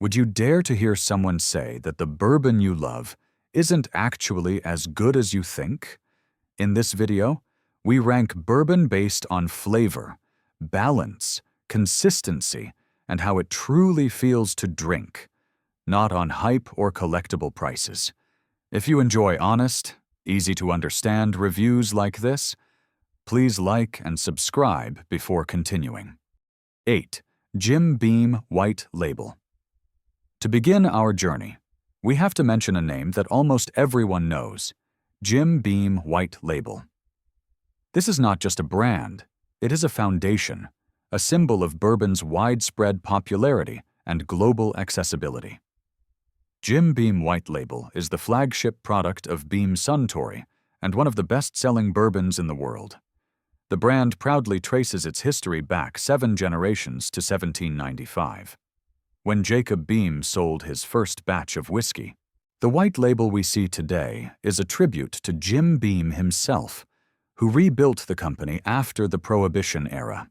Would you dare to hear someone say that the bourbon you love isn't actually as good as you think? In this video, we rank bourbon based on flavor, balance, consistency, and how it truly feels to drink, not on hype or collectible prices. If you enjoy honest, easy-to-understand reviews like this, please like and subscribe before continuing. 8. Jim Beam White Label. To begin our journey, we have to mention a name that almost everyone knows: Jim Beam White Label. This is not just a brand, it is a foundation, a symbol of bourbon's widespread popularity and global accessibility. Jim Beam White Label is the flagship product of Beam Suntory and one of the best-selling bourbons in the world. The brand proudly traces its history back 7 generations to 1795. When Jacob Beam sold his first batch of whiskey, the white label we see today is a tribute to Jim Beam himself, who rebuilt the company after the Prohibition era.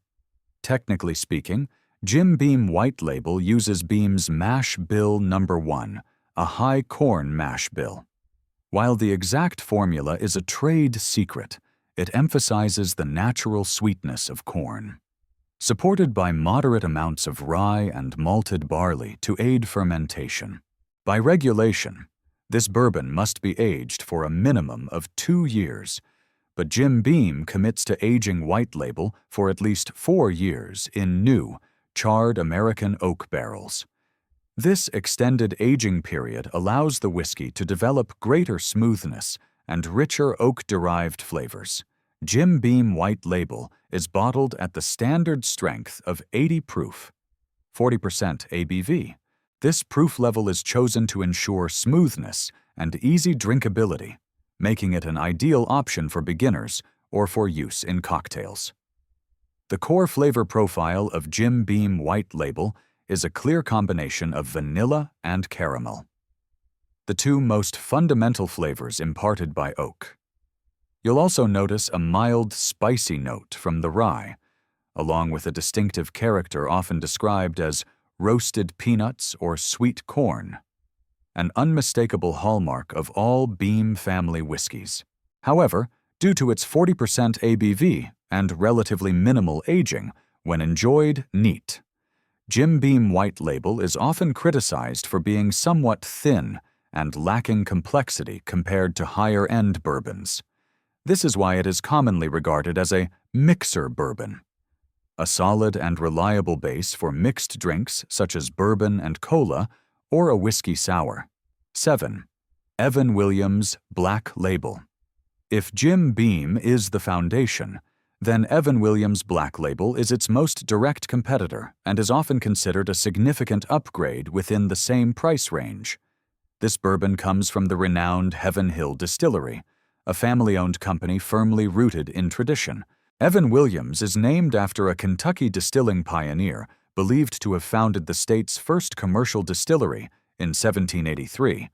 Technically speaking, Jim Beam White Label uses Beam's mash bill number 1, a high corn mash bill. While the exact formula is a trade secret, it emphasizes the natural sweetness of corn. Supported by moderate amounts of rye and malted barley to aid fermentation. By regulation, this bourbon must be aged for a minimum of 2 years, but Jim Beam commits to aging White Label for at least 4 years in new, charred American oak barrels. This extended aging period allows the whiskey to develop greater smoothness and richer oak-derived flavors. Jim Beam White Label is bottled at the standard strength of 80 proof, 40% ABV. This proof level is chosen to ensure smoothness and easy drinkability, making it an ideal option for beginners or for use in cocktails. The core flavor profile of Jim Beam White Label is a clear combination of vanilla and caramel, the two most fundamental flavors imparted by oak. You'll also notice a mild, spicy note from the rye, along with a distinctive character often described as roasted peanuts or sweet corn, an unmistakable hallmark of all Beam family whiskeys. However, due to its 40% ABV and relatively minimal aging, when enjoyed neat, Jim Beam White Label is often criticized for being somewhat thin and lacking complexity compared to higher-end bourbons. This is why it is commonly regarded as a mixer bourbon, a solid and reliable base for mixed drinks such as bourbon and cola or a whiskey sour. 7. Evan Williams Black Label. If Jim Beam is the foundation, then Evan Williams Black Label is its most direct competitor and is often considered a significant upgrade within the same price range. This bourbon comes from the renowned Heaven Hill Distillery, a family-owned company firmly rooted in tradition. Evan Williams is named after a Kentucky distilling pioneer believed to have founded the state's first commercial distillery in 1783.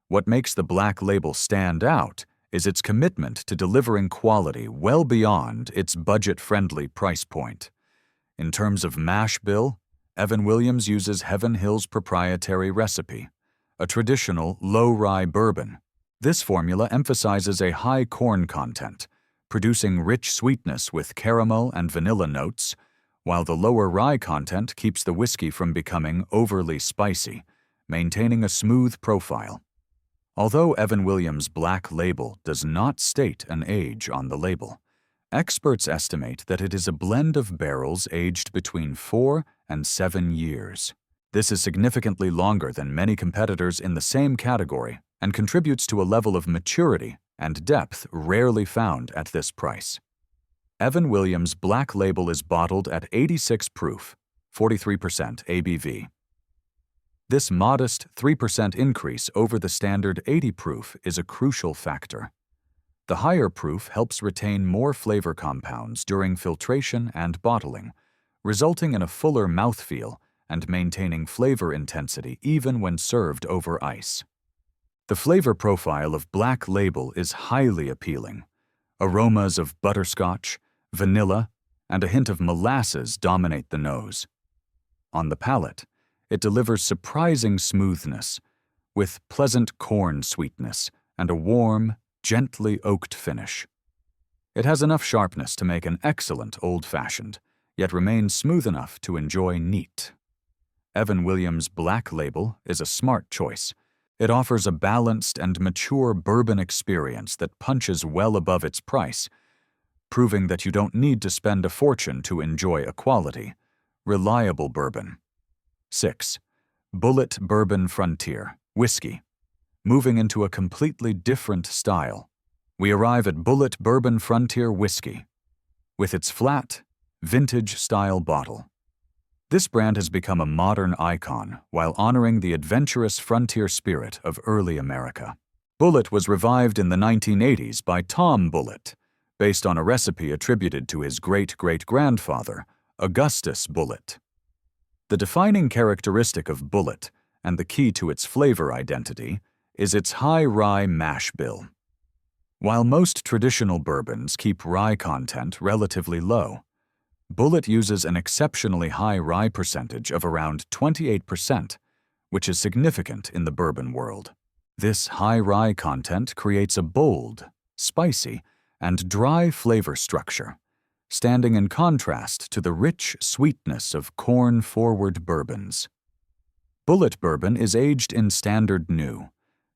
What makes the Black Label stand out is its commitment to delivering quality well beyond its budget-friendly price point. In terms of mash bill, Evan Williams uses Heaven Hill's proprietary recipe, a traditional low-rye bourbon. This formula emphasizes a high corn content, producing rich sweetness with caramel and vanilla notes, while the lower rye content keeps the whiskey from becoming overly spicy, maintaining a smooth profile. Although Evan Williams Black Label does not state an age on the label, experts estimate that it is a blend of barrels aged between 4 and 7 years. This is significantly longer than many competitors in the same category and contributes to a level of maturity and depth rarely found at this price. Evan Williams Black Label is bottled at 86 proof, 43% ABV. This modest 3% increase over the standard 80 proof is a crucial factor. The higher proof helps retain more flavor compounds during filtration and bottling, resulting in a fuller mouthfeel and maintaining flavor intensity even when served over ice. The flavor profile of Black Label is highly appealing. Aromas of butterscotch, vanilla, and a hint of molasses dominate the nose. On the palate, It delivers surprising smoothness, with pleasant corn sweetness and a warm, gently oaked finish. It has enough sharpness to make an excellent old-fashioned, yet remains smooth enough to enjoy neat. Evan Williams' Black Label is a smart choice. It offers a balanced and mature bourbon experience that punches well above its price, proving that you don't need to spend a fortune to enjoy a quality, reliable bourbon. 6. Bulleit Bourbon Frontier Whiskey. Moving into a completely different style, we arrive at Bulleit Bourbon Frontier Whiskey, with its flat, vintage-style bottle. This brand has become a modern icon while honoring the adventurous frontier spirit of early America. Bulleit was revived in the 1980s by Tom Bulleit, based on a recipe attributed to his great-great-grandfather, Augustus Bulleit. The defining characteristic of Bulleit, and the key to its flavor identity, is its high-rye mash bill. While most traditional bourbons keep rye content relatively low, Bulleit uses an exceptionally high rye percentage of around 28%, which is significant in the bourbon world. This high rye content creates a bold, spicy, and dry flavor structure, standing in contrast to the rich sweetness of corn-forward bourbons. Bulleit bourbon is aged in standard new,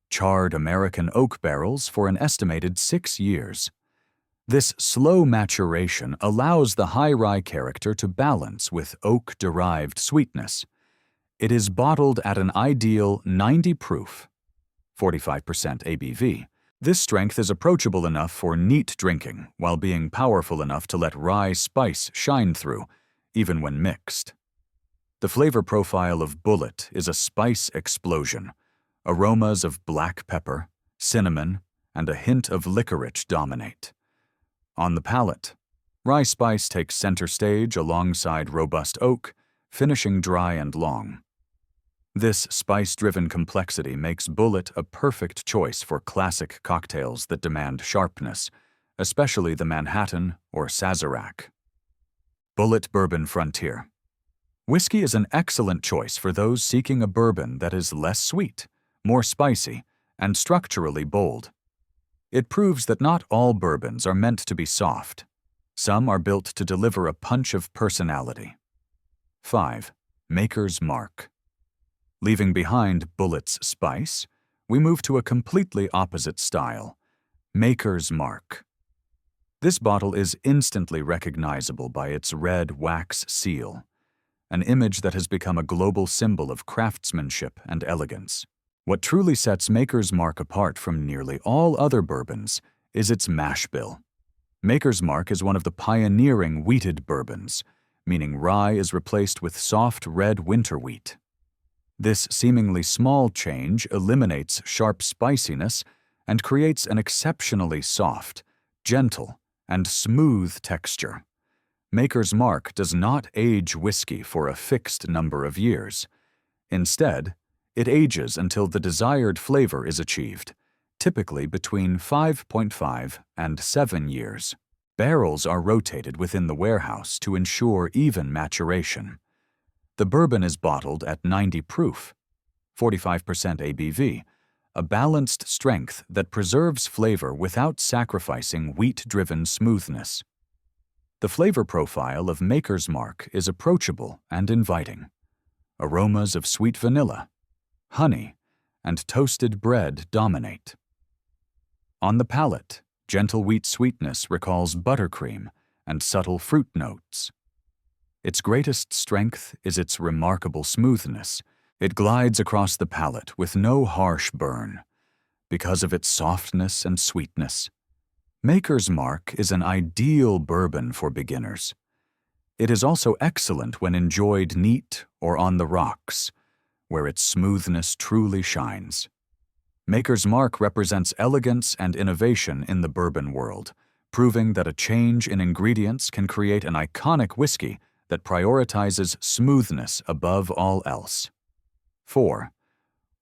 charred American oak barrels for an estimated 6 years. This slow maturation allows the high rye character to balance with oak-derived sweetness. It is bottled at an ideal 90 proof, 45% ABV. This strength is approachable enough for neat drinking while being powerful enough to let rye spice shine through, even when mixed. The flavor profile of Bulleit is a spice explosion. Aromas of black pepper, cinnamon, and a hint of licorice dominate. On the palate, rye spice takes center stage alongside robust oak, finishing dry and long. This spice-driven complexity makes Bulleit a perfect choice for classic cocktails that demand sharpness, especially the Manhattan or Sazerac. Bulleit Bourbon Frontier. Whiskey is an excellent choice for those seeking a bourbon that is less sweet, more spicy, and structurally bold. It proves that not all bourbons are meant to be soft. Some are built to deliver a punch of personality. 5. Maker's Mark. Leaving behind Bulleit's spice, we move to a completely opposite style, Maker's Mark. This bottle is instantly recognizable by its red wax seal, an image that has become a global symbol of craftsmanship and elegance. What truly sets Maker's Mark apart from nearly all other bourbons is its mash bill. Maker's Mark is one of the pioneering wheated bourbons, meaning rye is replaced with soft red winter wheat. This seemingly small change eliminates sharp spiciness and creates an exceptionally soft, gentle, and smooth texture. Maker's Mark does not age whiskey for a fixed number of years. Instead, it ages until the desired flavor is achieved, typically between 5.5 and 7 years. Barrels are rotated within the warehouse to ensure even maturation. The bourbon is bottled at 90 proof, 45% ABV, a balanced strength that preserves flavor without sacrificing wheat-driven smoothness. The flavor profile of Maker's Mark is approachable and inviting. Aromas of sweet vanilla, honey, and toasted bread dominate. On the palate, gentle wheat sweetness recalls buttercream and subtle fruit notes. Its greatest strength is its remarkable smoothness. It glides across the palate with no harsh burn. Because of its softness and sweetness, Maker's Mark is an ideal bourbon for beginners. It is also excellent when enjoyed neat or on the rocks, where its smoothness truly shines. Maker's Mark represents elegance and innovation in the bourbon world, proving that a change in ingredients can create an iconic whiskey that prioritizes smoothness above all else. 4.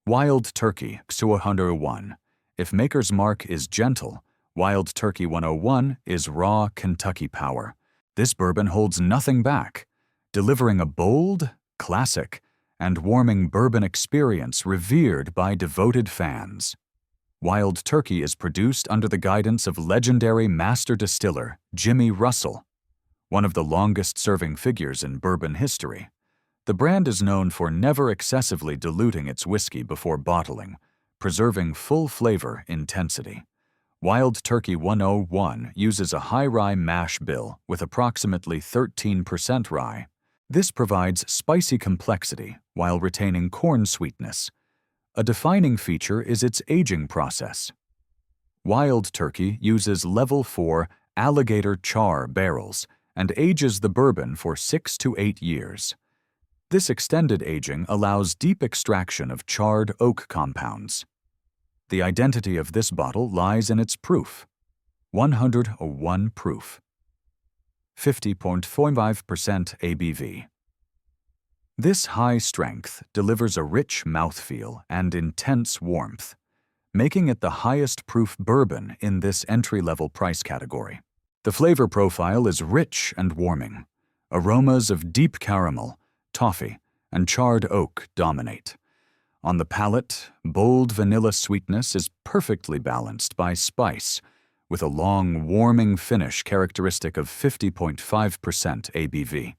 Wild Turkey 201. If Maker's Mark is gentle, Wild Turkey 101 is raw Kentucky power. This bourbon holds nothing back, delivering a bold, classic, and warming bourbon experience revered by devoted fans. Wild Turkey is produced under the guidance of legendary master distiller Jimmy Russell, one of the longest-serving figures in bourbon history. The brand is known for never excessively diluting its whiskey before bottling, preserving full flavor intensity. Wild Turkey 101 uses a high-rye mash bill with approximately 13% rye. This provides spicy complexity while retaining corn sweetness. A defining feature is its aging process. Wild Turkey uses level 4 alligator char barrels and ages the bourbon for 6 to 8 years. This extended aging allows deep extraction of charred oak compounds. The identity of this bottle lies in its proof. 101 proof. 50.45% ABV. This high strength delivers a rich mouthfeel and intense warmth, making it the highest proof bourbon in this entry-level price category. The flavor profile is rich and warming. Aromas of deep caramel, toffee, and charred oak dominate. On the palate, bold vanilla sweetness is perfectly balanced by spice, with a long, warming finish characteristic of 50.5% ABV.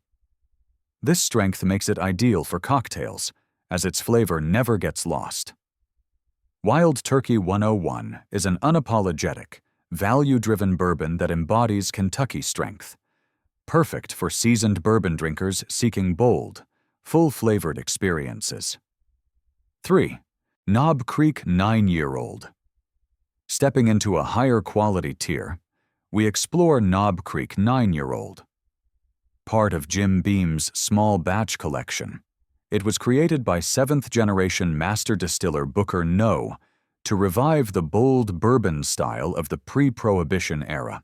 This strength makes it ideal for cocktails, as its flavor never gets lost. Wild Turkey 101 is an unapologetic, value-driven bourbon that embodies Kentucky strength. Perfect for seasoned bourbon drinkers seeking bold, full-flavored experiences. 3. Knob Creek 9-Year-Old. Stepping into a higher quality tier, we explore Knob Creek 9-Year-Old. Part of Jim Beam's small batch collection, it was created by 7th-generation master distiller Booker No to revive the bold bourbon style of the pre-Prohibition era.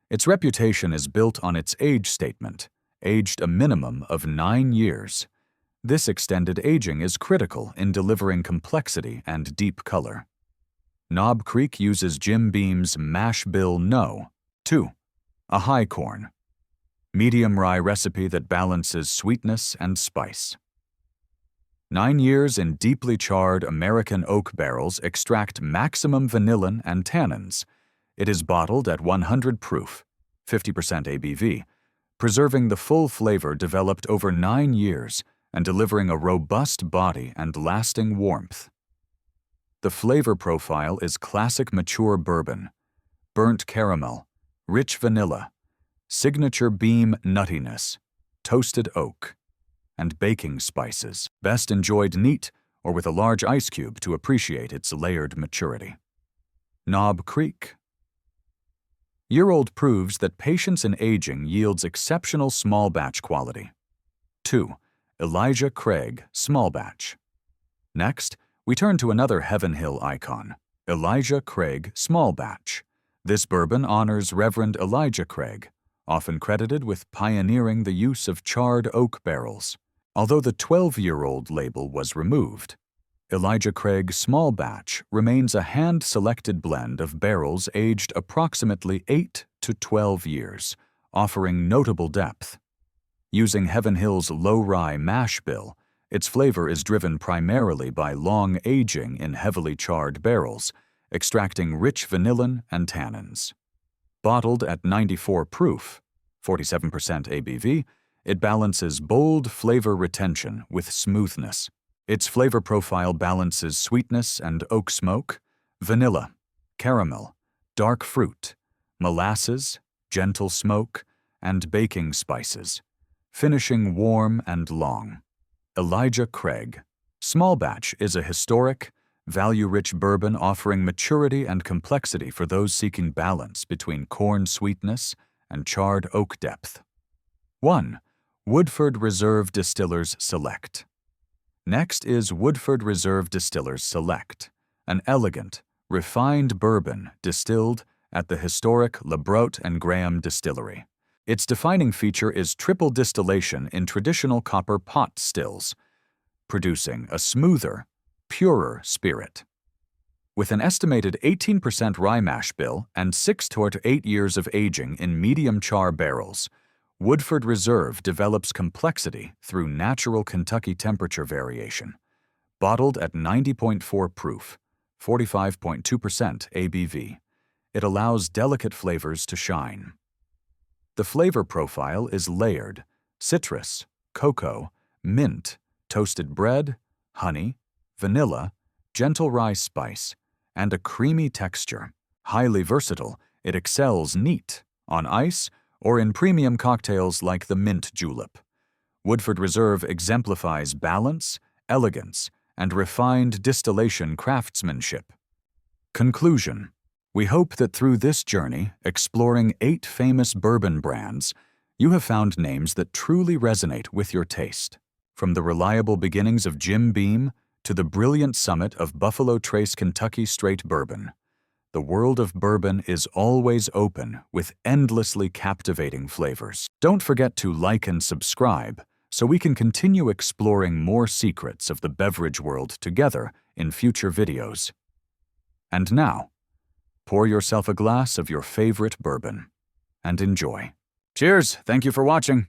Its reputation is built on its age statement, aged a minimum of 9 years. This extended aging is critical in delivering complexity and deep color. Knob Creek uses Jim Beam's Mash Bill No. 2. A high corn, medium rye recipe that balances sweetness and spice. 9 years in deeply charred American oak barrels extract maximum vanillin and tannins. It is bottled at 100 proof, 50% ABV, preserving the full flavor developed over 9 years and delivering a robust body and lasting warmth. The flavor profile is classic mature bourbon, burnt caramel, rich vanilla, signature Beam nuttiness, toasted oak, and baking spices, best enjoyed neat or with a large ice cube to appreciate its layered maturity. Knob Creek. Year-old proves that patience in aging yields exceptional small batch quality. 2. Elijah Craig Small Batch. Next, we turn to another Heaven Hill icon, Elijah Craig Small Batch. This bourbon honors Reverend Elijah Craig, often credited with pioneering the use of charred oak barrels. Although the 12-year-old label was removed, Elijah Craig Small Batch remains a hand-selected blend of barrels aged approximately 8 to 12 years, offering notable depth. Using Heaven Hill's low-rye mash bill, its flavor is driven primarily by long aging in heavily charred barrels, extracting rich vanillin and tannins. Bottled at 94 proof, 47% ABV, it balances bold flavor retention with smoothness. Its flavor profile balances sweetness and oak smoke, vanilla, caramel, dark fruit, molasses, gentle smoke, and baking spices, finishing warm and long. Elijah Craig Small Batch is a historic, value-rich bourbon offering maturity and complexity for those seeking balance between corn sweetness and charred oak depth. 1. Woodford Reserve Distillers Select. Next is Woodford Reserve Distillers Select, an elegant, refined bourbon distilled at the historic LeBroat and Graham Distillery. Its defining feature is triple distillation in traditional copper pot stills, producing a smoother, purer spirit. With an estimated 18% rye mash bill and 6 to 8 years of aging in medium char barrels, Woodford Reserve develops complexity through natural Kentucky temperature variation. Bottled at 90.4 proof, 45.2% ABV, it allows delicate flavors to shine. The flavor profile is layered: citrus, cocoa, mint, toasted bread, honey, vanilla, gentle rye spice, and a creamy texture. Highly versatile, it excels neat, on ice, or in premium cocktails like the mint julep. Woodford Reserve exemplifies balance, elegance, and refined distillation craftsmanship. Conclusion: we hope that through this journey, exploring 8 famous bourbon brands, you have found names that truly resonate with your taste. From the reliable beginnings of Jim Beam to the brilliant summit of Buffalo Trace Kentucky Straight Bourbon, the world of bourbon is always open with endlessly captivating flavors. Don't forget to like and subscribe so we can continue exploring more secrets of the beverage world together in future videos. And now, pour yourself a glass of your favorite bourbon and enjoy. Cheers! Thank you for watching.